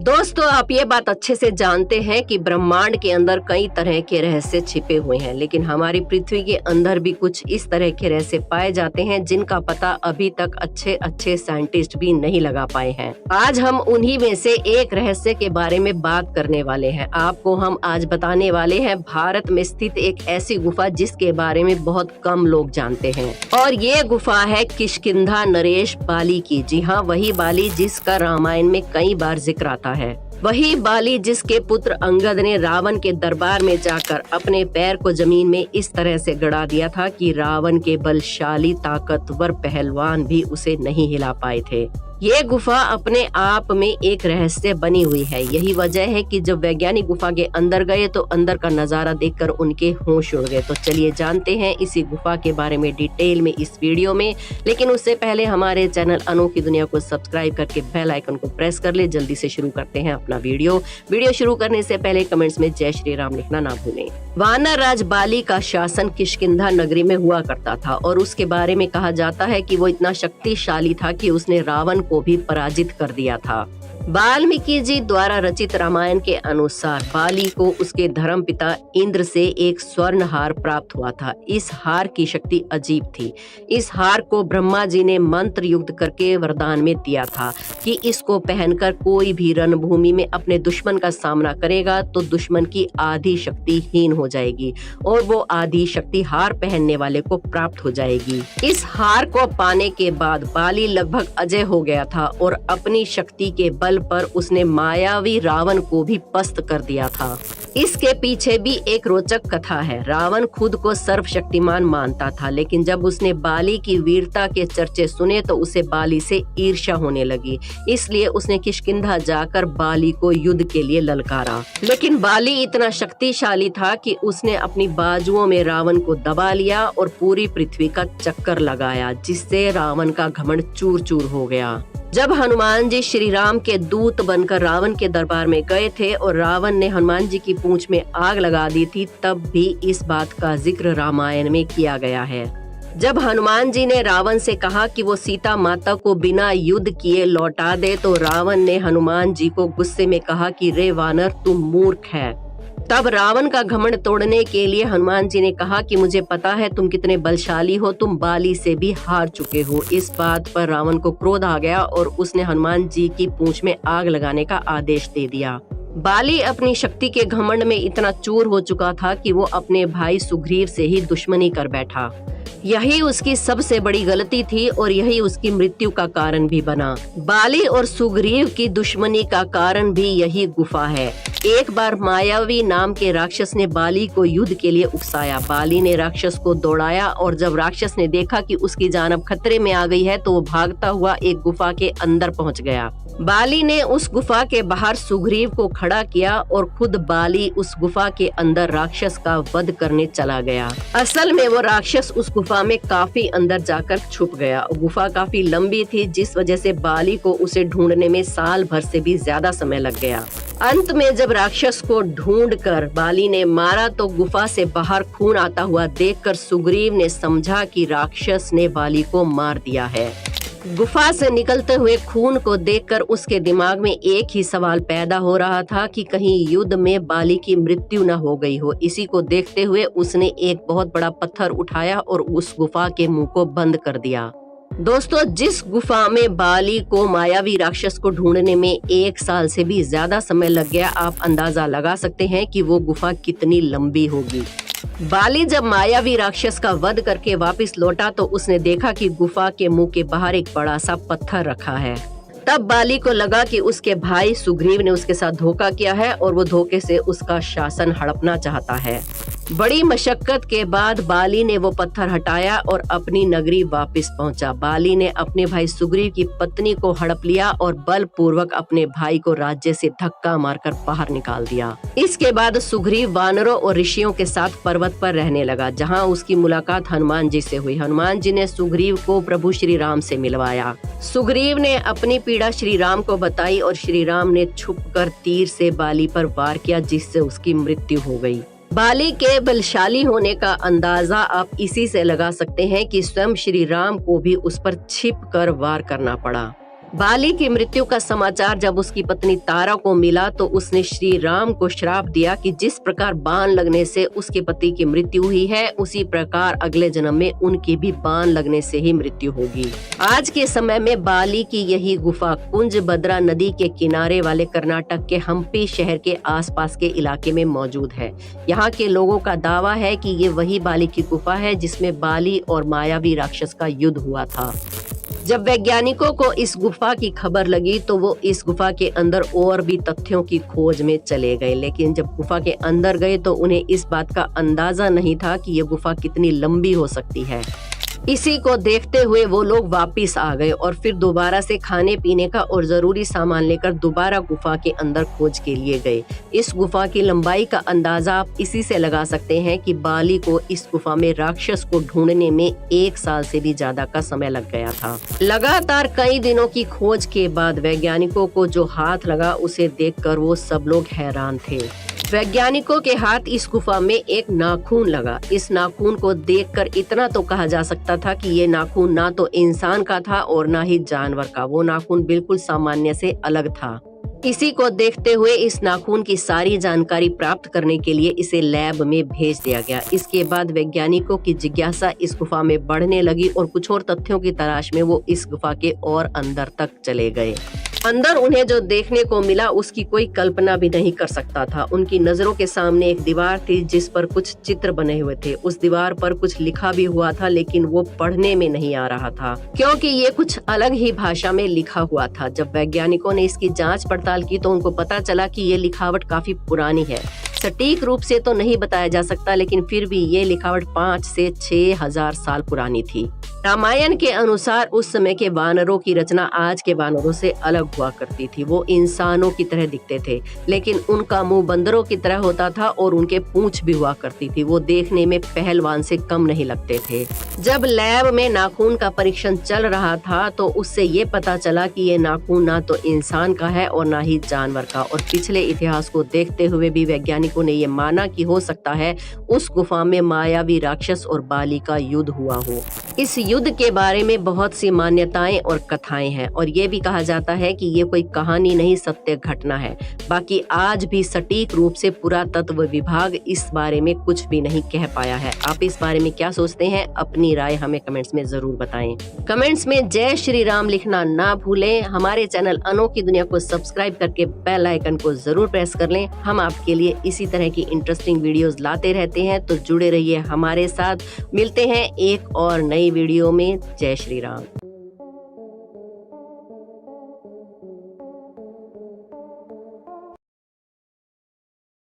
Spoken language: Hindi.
दोस्तों, आप ये बात अच्छे से जानते हैं कि ब्रह्मांड के अंदर कई तरह के रहस्य छिपे हुए हैं, लेकिन हमारी पृथ्वी के अंदर भी कुछ इस तरह के रहस्य पाए जाते हैं जिनका पता अभी तक अच्छे अच्छे साइंटिस्ट भी नहीं लगा पाए हैं। आज हम उन्हीं में से एक रहस्य के बारे में बात करने वाले हैं। आपको हम आज बताने वाले हैं भारत में स्थित एक ऐसी गुफा जिसके बारे में बहुत कम लोग जानते हैं, और ये गुफा है किष्किंधा नरेश बाली की। जी हाँ, वही बाली जिसका रामायण में कई बार जिक्र आता है। वही बाली जिसके पुत्र अंगद ने रावण के दरबार में जाकर अपने पैर को जमीन में इस तरह से गड़ा दिया था कि रावण के बलशाली ताकतवर पहलवान भी उसे नहीं हिला पाए थे। ये गुफा अपने आप में एक रहस्य बनी हुई है। यही वजह है कि जब वैज्ञानिक गुफा के अंदर गए तो अंदर का नजारा देखकर उनके होश उड़ गए। तो चलिए जानते हैं इसी गुफा के बारे में डिटेल में इस वीडियो में। लेकिन उससे पहले हमारे चैनल अनोखी दुनिया को सब्सक्राइब करके बेल आइकन को प्रेस कर ले। जल्दी से शुरू करते हैं अपना वीडियो शुरू करने से पहले कमेंट्स में जय श्री राम लिखना ना भूलें। वानर राज बाली का शासन किष्किंधा नगरी में हुआ करता था और उसके बारे में कहा जाता है कि वो इतना शक्तिशाली था कि उसने रावण को भी पराजित कर दिया था। वाल्मीकि जी द्वारा रचित रामायण के अनुसार बाली को उसके धर्मपिता इंद्र से एक स्वर्ण हार प्राप्त हुआ था। इस हार की शक्ति अजीब थी। इस हार को ब्रह्मा जी ने मंत्र युक्त करके वरदान में दिया था कि इसको पहनकर कोई भी रणभूमि में अपने दुश्मन का सामना करेगा तो दुश्मन की आधी शक्ति हीन हो जाएगी और वो आधी शक्ति हार पहनने वाले को प्राप्त हो जाएगी। इस हार को पाने के बाद बाली लगभग अजय हो गया था और अपनी शक्ति के बल पर उसने मायावी रावण को भी पस्त कर दिया था। इसके पीछे भी एक रोचक कथा है। रावण खुद को सर्वशक्तिमान मानता था, लेकिन जब उसने बाली की वीरता के चर्चे सुने तो उसे बाली से ईर्ष्या होने लगी। इसलिए उसने किष्किंधा जाकर बाली को युद्ध के लिए ललकारा। लेकिन बाली इतना शक्तिशाली था कि उसने अपनी बाजुओं में रावण को दबा लिया और पूरी पृथ्वी का चक्कर लगाया, जिससे रावण का घमंड चूर चूर हो गया। जब हनुमान जी श्री राम के दूत बनकर रावण के दरबार में गए थे और रावण ने हनुमान जी की पूंछ में आग लगा दी थी, तब भी इस बात का जिक्र रामायण में किया गया है। जब हनुमान जी ने रावण से कहा कि वो सीता माता को बिना युद्ध किए लौटा दे, तो रावण ने हनुमान जी को गुस्से में कहा कि रे वानर, तुम मूर्ख है। तब रावण का घमंड तोड़ने के लिए हनुमान जी ने कहा कि मुझे पता है तुम कितने बलशाली हो, तुम बाली से भी हार चुके हो। इस बात पर रावण को क्रोध आ गया और उसने हनुमान जी की पूंछ में आग लगाने का आदेश दे दिया। बाली अपनी शक्ति के घमंड में इतना चूर हो चुका था कि वो अपने भाई सुग्रीव से ही दुश्मनी कर बैठा। यही उसकी सबसे बड़ी गलती थी और यही उसकी मृत्यु का कारण भी बना। बाली और सुग्रीव की दुश्मनी का कारण भी यही गुफा है। एक बार मायावी नाम के राक्षस ने बाली को युद्ध के लिए उकसाया। बाली ने राक्षस को दौड़ाया और जब राक्षस ने देखा कि उसकी जान अब खतरे में आ गई है तो वो भागता हुआ एक गुफा के अंदर पहुंच गया। बाली ने उस गुफा के बाहर सुग्रीव को खड़ा किया और खुद बाली उस गुफा के अंदर राक्षस का वध करने चला गया। असल में वो राक्षस उस गुफा में काफी अंदर जाकर छुप गया। गुफा काफी लंबी थी, जिस वजह से बाली को उसे ढूंढने में साल भर से भी ज्यादा समय लग गया। अंत में जब राक्षस को ढूंढकर बाली ने मारा तो गुफा से बाहर खून आता हुआ देखकर सुग्रीव ने समझा कि राक्षस ने बाली को मार दिया है। गुफा से निकलते हुए खून को देखकर उसके दिमाग में एक ही सवाल पैदा हो रहा था कि कहीं युद्ध में बाली की मृत्यु न हो गई हो। इसी को देखते हुए उसने एक बहुत बड़ा पत्थर उठाया और उस गुफा के मुंह को बंद कर दिया। दोस्तों, जिस गुफा में बाली को मायावी राक्षस को ढूंढने में 1 साल से भी ज्यादा समय लग गया, आप अंदाजा लगा सकते हैं कि वो गुफा कितनी लंबी होगी। बाली जब मायावी राक्षस का वध करके वापस लौटा तो उसने देखा कि गुफा के मुंह के बाहर एक बड़ा सा पत्थर रखा है। तब बाली को लगा कि उसके भाई सुग्रीव ने उसके साथ धोखा किया है और वो धोखे से उसका शासन हड़पना चाहता है। बड़ी मशक्कत के बाद बाली ने वो पत्थर हटाया और अपनी नगरी वापस पहुंचा। बाली ने अपने भाई सुग्रीव की पत्नी को हड़प लिया और बलपूर्वक अपने भाई को राज्य से धक्का मारकर बाहर निकाल दिया। इसके बाद सुग्रीव वानरों और ऋषियों के साथ पर्वत पर रहने लगा, जहां उसकी मुलाकात हनुमान जी से हुई। हनुमान जी ने सुग्रीव को प्रभु श्री राम से मिलवाया। सुग्रीव ने अपनी पीड़ा श्री राम को बताई और श्री राम ने छुपकर तीर से बाली पर वार किया, जिससे उसकी मृत्यु हो गई। बाली के बलशाली होने का अंदाजा आप इसी से लगा सकते हैं कि स्वयं श्री राम को भी उस पर छिपकर वार करना पड़ा। बाली की मृत्यु का समाचार जब उसकी पत्नी तारा को मिला तो उसने श्री राम को श्राप दिया कि जिस प्रकार बाण लगने से उसके पति की मृत्यु हुई है, उसी प्रकार अगले जन्म में उनकी भी बाण लगने से ही मृत्यु होगी। आज के समय में बाली की यही गुफा कुंज भद्रा नदी के किनारे वाले कर्नाटक के हम्पी शहर के आसपास के इलाके में मौजूद है। यहाँ के लोगों का दावा है कि ये वही बाली की गुफा है जिसमें बाली और मायावी राक्षस का युद्ध हुआ था। जब वैज्ञानिकों को इस गुफा की खबर लगी तो वो इस गुफा के अंदर और भी तथ्यों की खोज में चले गए, लेकिन जब गुफा के अंदर गए तो उन्हें इस बात का अंदाजा नहीं था कि ये गुफा कितनी लंबी हो सकती है। इसी को देखते हुए वो लोग वापिस आ गए और फिर दोबारा से खाने पीने का और जरूरी सामान लेकर दोबारा गुफा के अंदर खोज के लिए गए। इस गुफा की लंबाई का अंदाजा आप इसी से लगा सकते हैं कि बाली को इस गुफा में राक्षस को ढूंढने में 1 साल से भी ज्यादा का समय लग गया था। लगातार कई दिनों की खोज के बाद वैज्ञानिकों को जो हाथ लगा उसे देखकर वो सब लोग हैरान थे। वैज्ञानिकों के हाथ इस गुफा में एक नाखून लगा। इस नाखून को देखकर इतना तो कहा जा सकता था कि ये नाखून ना तो इंसान का था और ना ही जानवर का। वो नाखून बिल्कुल सामान्य से अलग था। इसी को देखते हुए इस नाखून की सारी जानकारी प्राप्त करने के लिए इसे लैब में भेज दिया गया। इसके बाद वैज्ञानिकों की जिज्ञासा इस गुफा में बढ़ने लगी और कुछ और तथ्यों की तलाश में वो इस गुफा के और अंदर तक चले गए। अंदर उन्हें जो देखने को मिला उसकी कोई कल्पना भी नहीं कर सकता था। उनकी नजरों के सामने एक दीवार थी जिस पर कुछ चित्र बने हुए थे। उस दीवार पर कुछ लिखा भी हुआ था, लेकिन वो पढ़ने में नहीं आ रहा था क्योंकि ये कुछ अलग ही भाषा में लिखा हुआ था। जब वैज्ञानिकों ने इसकी जांच पड़ताल की तो उनको पता चला कि ये लिखावट काफी पुरानी है। सटीक रूप से तो नहीं बताया जा सकता, लेकिन फिर भी ये लिखावट 5 से 6,000 साल पुरानी थी। रामायण के अनुसार उस समय के वानरों की रचना आज के वानरों से अलग हुआ करती थी। वो इंसानों की तरह दिखते थे, लेकिन उनका मुंह बंदरों की तरह होता था और उनके पूंछ भी हुआ करती थी। वो देखने में पहलवान से कम नहीं लगते थे। जब लैब में नाखून का परीक्षण चल रहा था तो उससे ये पता चला कि ये नाखून ना तो इंसान का है और ना ही जानवर का। और पिछले इतिहास को देखते हुए भी वैज्ञानिकों ने ये माना कि हो सकता है उस गुफा में मायावी राक्षस और बाली का युद्ध हुआ हो। इस युद्ध के बारे में बहुत सी मान्यताएं और कथाएं हैं और ये भी कहा जाता है कि ये कोई कहानी नहीं, सत्य घटना है। बाकी आज भी सटीक रूप से पुरातत्व विभाग इस बारे में कुछ भी नहीं कह पाया है। आप इस बारे में क्या सोचते हैं? अपनी राय हमें कमेंट्स में जरूर बताएं। कमेंट्स में जय श्री राम लिखना ना भूलें। हमारे चैनल अनोखी दुनिया को सब्सक्राइब करके बेल आइकन को जरूर प्रेस कर लें। हम आपके लिए इसी तरह की इंटरेस्टिंग वीडियोस लाते रहते हैं, तो जुड़े रहिए हमारे साथ। मिलते हैं एक और नई वीडियो में। जय श्री राम।